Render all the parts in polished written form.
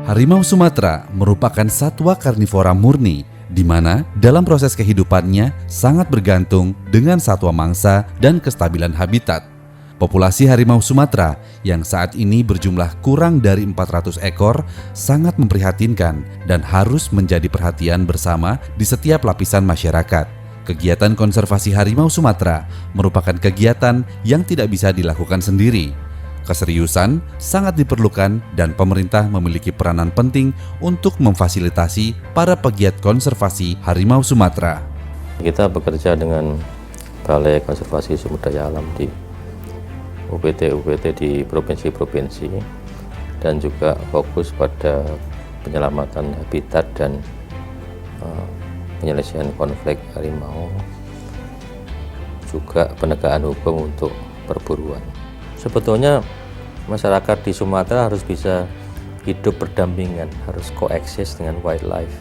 Harimau Sumatera merupakan satwa karnivora murni, di mana dalam proses kehidupannya sangat bergantung dengan satwa mangsa dan kestabilan habitat. Populasi harimau Sumatera yang saat ini berjumlah kurang dari 400 ekor sangat memprihatinkan dan harus menjadi perhatian bersama di setiap lapisan masyarakat. Kegiatan konservasi harimau Sumatera merupakan kegiatan yang tidak bisa dilakukan sendiri. Keseriusan sangat diperlukan dan pemerintah memiliki peranan penting untuk memfasilitasi para pegiat konservasi harimau Sumatera. Kita bekerja dengan Balai Konservasi Sumber Daya Alam di UPT di provinsi-provinsi dan juga fokus pada penyelamatan habitat dan penyelesaian konflik harimau, juga penegakan hukum untuk perburuan. Sebetulnya masyarakat di Sumatera harus bisa hidup berdampingan, harus koeksis dengan wildlife.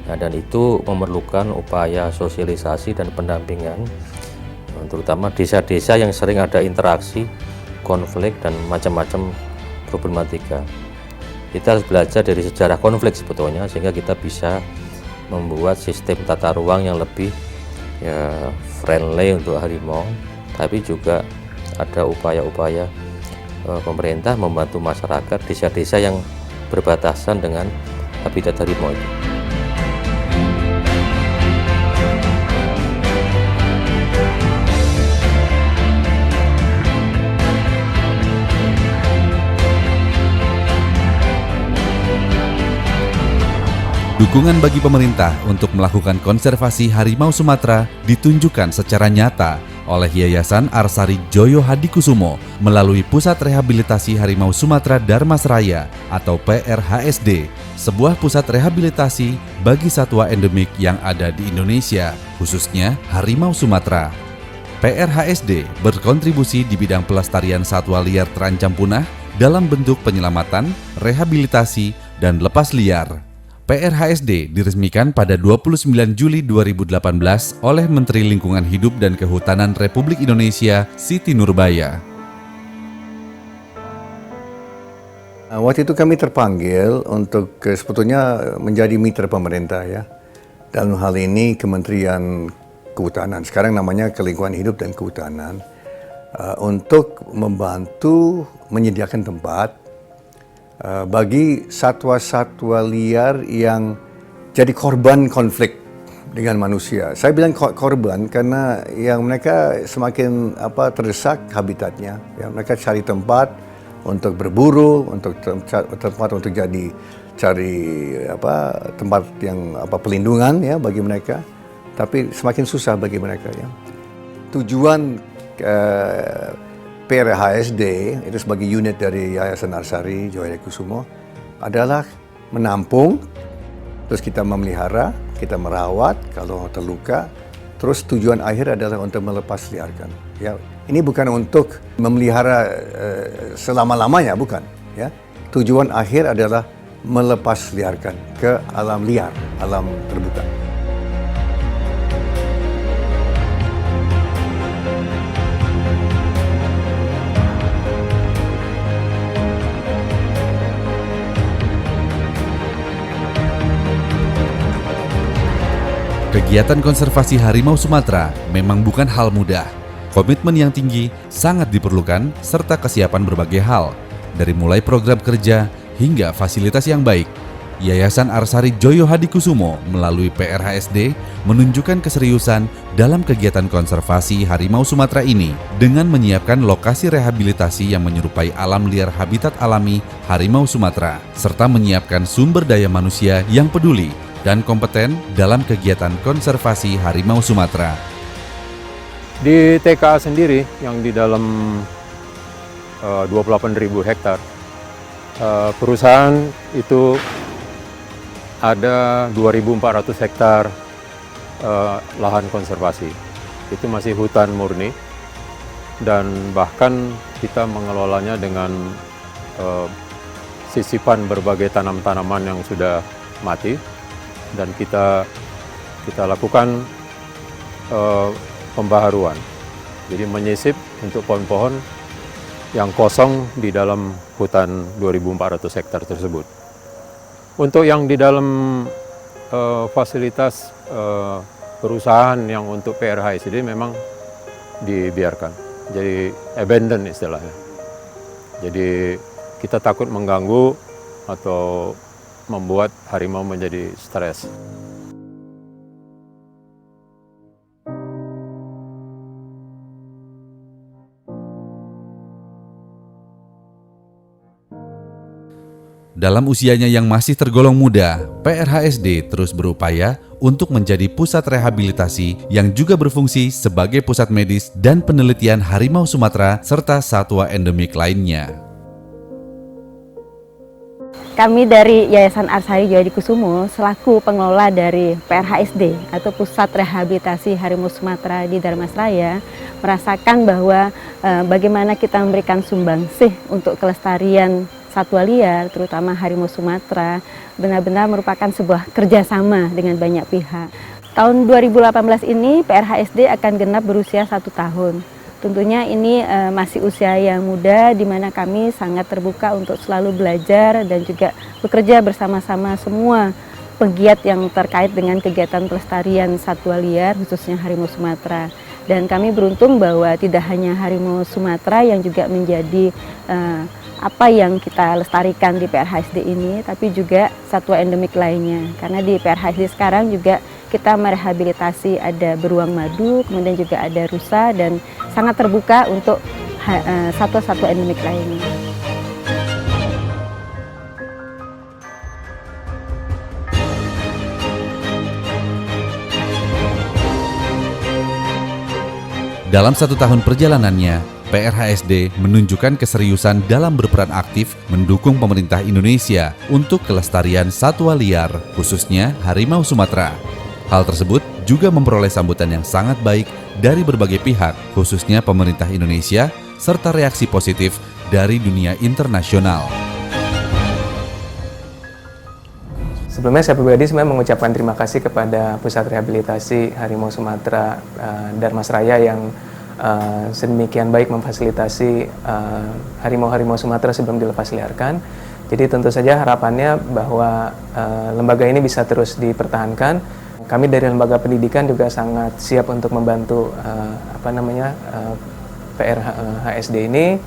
Nah, dan itu memerlukan upaya sosialisasi dan pendampingan, terutama desa-desa yang sering ada interaksi, konflik, dan macam-macam problematika. Kita harus belajar dari sejarah konflik sebetulnya, sehingga kita bisa membuat sistem tata ruang yang lebih friendly untuk harimau, tapi juga ada upaya-upaya pemerintah membantu masyarakat desa-desa yang berbatasan dengan habitat harimau itu. Dukungan bagi pemerintah untuk melakukan konservasi harimau Sumatera ditunjukkan secara nyata oleh Yayasan Arsari Joyo Hadikusumo melalui Pusat Rehabilitasi Harimau Sumatera Darmasraya atau PRHSD, sebuah pusat rehabilitasi bagi satwa endemik yang ada di Indonesia, khususnya harimau Sumatera. PRHSD berkontribusi di bidang pelestarian satwa liar terancam punah dalam bentuk penyelamatan, rehabilitasi, dan lepas liar. PRHSD diresmikan pada 29 Juli 2018 oleh Menteri Lingkungan Hidup dan Kehutanan Republik Indonesia, Siti Nurbaya. Waktu itu kami terpanggil untuk sebetulnya menjadi mitra pemerintah ya. Dalam hal ini Kementerian Kehutanan, sekarang namanya Lingkungan Hidup dan Kehutanan, untuk membantu menyediakan tempat bagi satwa-satwa liar yang jadi korban konflik dengan manusia. Saya bilang korban karena yang mereka semakin terdesak habitatnya. Ya, mereka cari tempat untuk berburu, untuk tempat untuk cari tempat yang pelindungan ya bagi mereka. Tapi semakin susah bagi mereka ya. Tujuan PRHSD itu sebagai unit dari Yayasan Arsari Joyo Hadikusumo adalah menampung, terus kita memelihara, kita merawat kalau terluka, terus tujuan akhir adalah untuk melepas liarkan. Ya, ini bukan untuk memelihara selama-lamanya, bukan. Ya, tujuan akhir adalah melepas liarkan ke alam liar, alam terbuka. Kegiatan konservasi harimau Sumatera memang bukan hal mudah. Komitmen yang tinggi sangat diperlukan serta kesiapan berbagai hal, dari mulai program kerja hingga fasilitas yang baik. Yayasan Arsari Joyo Hadikusumo melalui PRHSD menunjukkan keseriusan dalam kegiatan konservasi harimau Sumatera ini dengan menyiapkan lokasi rehabilitasi yang menyerupai alam liar habitat alami harimau Sumatera, serta menyiapkan sumber daya manusia yang peduli dan kompeten dalam kegiatan konservasi harimau Sumatera. Di TKA sendiri yang di dalam 28.000 hektar, perusahaan itu ada 2.400 hektar lahan konservasi. Itu masih hutan murni dan bahkan kita mengelolanya dengan sisipan berbagai tanam-tanaman yang sudah mati. Dan kita lakukan pembaharuan, jadi menyisip untuk pohon-pohon yang kosong di dalam hutan 2.400 hektar tersebut. Untuk yang di dalam fasilitas perusahaan yang untuk PRHSD memang dibiarkan, jadi abandon istilahnya. Jadi kita takut mengganggu atau membuat harimau menjadi stres. Dalam usianya yang masih tergolong muda, PRHSD terus berupaya untuk menjadi pusat rehabilitasi yang juga berfungsi sebagai pusat medis dan penelitian harimau Sumatera serta satwa endemik lainnya. Kami dari Yayasan Arsari Joyo Hadikusumo selaku pengelola dari PRHSD atau Pusat Rehabilitasi Harimau Sumatera di Dharmasraya merasakan bahwa bagaimana kita memberikan sumbangsih untuk kelestarian satwa liar, terutama harimau Sumatera, benar-benar merupakan sebuah kerjasama dengan banyak pihak. Tahun 2018 ini PRHSD akan genap berusia 1 tahun. Tentunya ini masih usia yang muda, di mana kami sangat terbuka untuk selalu belajar dan juga bekerja bersama-sama semua pegiat yang terkait dengan kegiatan pelestarian satwa liar, khususnya harimau Sumatera. Dan kami beruntung bahwa tidak hanya harimau Sumatera yang juga menjadi apa yang kita lestarikan di PRHSD ini, tapi juga satwa endemik lainnya. Karena di PRHSD sekarang juga kita merehabilitasi ada beruang madu, kemudian juga ada rusa, dan sangat terbuka untuk satwa-satwa endemik lainnya. Dalam 1 tahun perjalanannya, PRHSD menunjukkan keseriusan dalam berperan aktif mendukung pemerintah Indonesia untuk kelestarian satwa liar, khususnya harimau Sumatera. Hal tersebut juga memperoleh sambutan yang sangat baik dari berbagai pihak, khususnya pemerintah Indonesia, serta reaksi positif dari dunia internasional. Sebelumnya saya pribadi sebenarnya mengucapkan terima kasih kepada Pusat Rehabilitasi Harimau Sumatera Dharmasraya yang sedemikian baik memfasilitasi harimau-harimau Sumatera sebelum dilepas liarkan. Jadi tentu saja harapannya bahwa lembaga ini bisa terus dipertahankan. Kami dari lembaga pendidikan juga sangat siap untuk membantu PRHSD ini.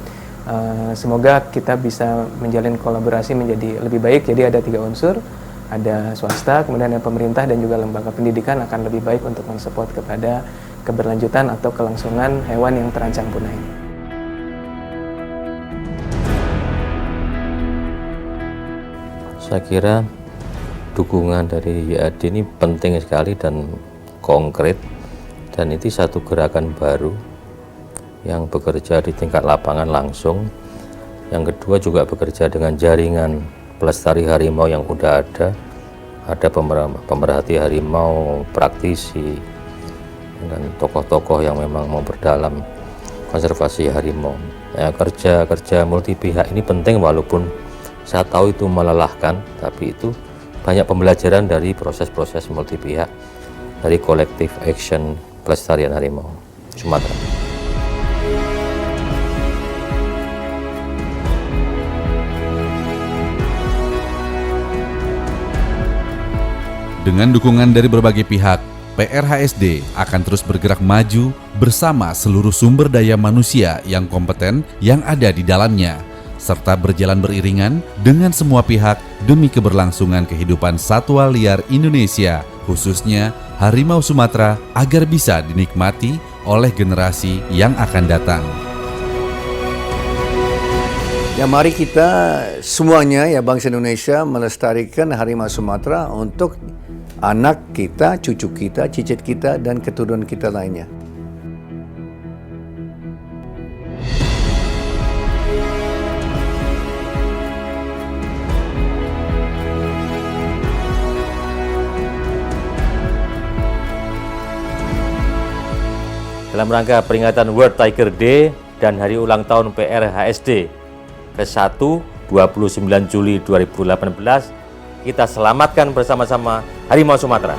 Semoga kita bisa menjalin kolaborasi menjadi lebih baik. Jadi ada 3 unsur, ada swasta, kemudian ada pemerintah, dan juga lembaga pendidikan akan lebih baik untuk mensupport kepada keberlanjutan atau kelangsungan hewan yang terancam punah ini. Saya kira dukungan dari YAD ini penting sekali dan konkret, dan itu satu gerakan baru yang bekerja di tingkat lapangan langsung. Yang kedua juga bekerja dengan jaringan pelestari harimau yang udah ada pemerhati harimau, praktisi, dan tokoh-tokoh yang memang mau berdalam konservasi harimau. Ya, kerja multi pihak ini penting, walaupun saya tahu itu melelahkan, tapi itu banyak pembelajaran dari proses-proses multi pihak dari collective action pelestarian harimau Sumatera. Dengan dukungan dari berbagai pihak, PRHSD akan terus bergerak maju bersama seluruh sumber daya manusia yang kompeten yang ada di dalamnya, serta berjalan beriringan dengan semua pihak demi keberlangsungan kehidupan satwa liar Indonesia, khususnya harimau Sumatera, agar bisa dinikmati oleh generasi yang akan datang. Ya, mari kita semuanya, ya bangsa Indonesia, melestarikan harimau Sumatera untuk anak kita, cucu kita, cicit kita, dan keturunan kita lainnya. Dalam rangka peringatan World Tiger Day dan hari ulang tahun PRHSD ke-1 29 Juli 2018, kita selamatkan bersama-sama harimau Sumatera.